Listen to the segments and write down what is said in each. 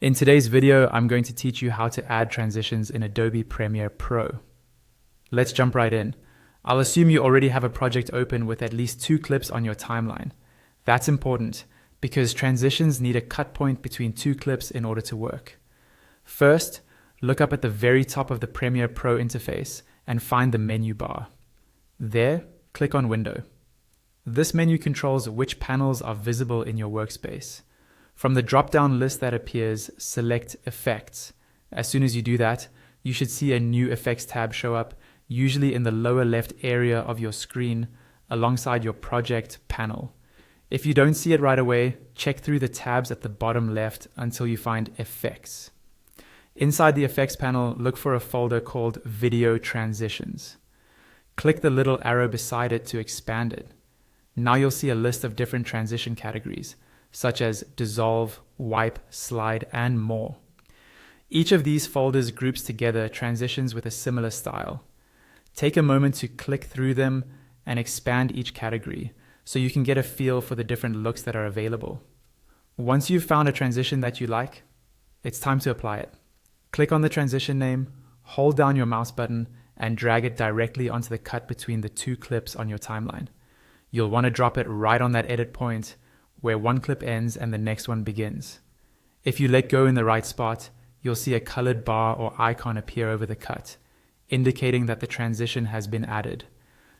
In today's video, I'm going to teach you how to add transitions in Adobe Premiere Pro. Let's jump right in. I'll assume you already have a project open with at least 2 clips on your timeline. That's important because transitions need a cut point between 2 clips in order to work. First, look up at the very top of the Premiere Pro interface and find the menu bar. There, click on Window. This menu controls which panels are visible in your workspace. From the drop-down list that appears, select Effects. As soon as you do that, you should see a new Effects tab show up, usually in the lower left area of your screen, alongside your project panel. If you don't see it right away, check through the tabs at the bottom left until you find Effects. Inside the Effects panel, look for a folder called Video Transitions. Click the little arrow beside it to expand it. Now you'll see a list of different transition categories, such as dissolve, wipe, slide, and more. Each of these folders groups together transitions with a similar style. Take a moment to click through them and expand each category so you can get a feel for the different looks that are available. Once you've found a transition that you like, it's time to apply it. Click on the transition name, hold down your mouse button, and drag it directly onto the cut between the 2 clips on your timeline. You'll want to drop it right on that edit point where one clip ends and the next one begins. If you let go in the right spot, you'll see a colored bar or icon appear over the cut, indicating that the transition has been added.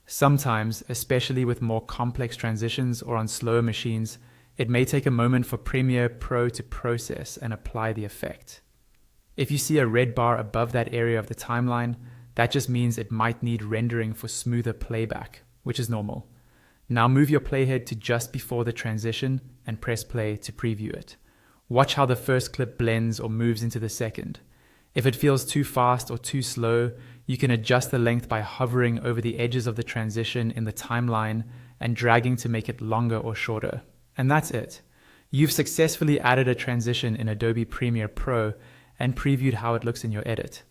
Sometimes, especially with more complex transitions or on slower machines, it may take a moment for Premiere Pro to process and apply the effect. If you see a red bar above that area of the timeline, that just means it might need rendering for smoother playback, which is normal. Now move your playhead to just before the transition and press play to preview it. Watch how the first clip blends or moves into the second. If it feels too fast or too slow, you can adjust the length by hovering over the edges of the transition in the timeline and dragging to make it longer or shorter. And that's it. You've successfully added a transition in Adobe Premiere Pro and previewed how it looks in your edit.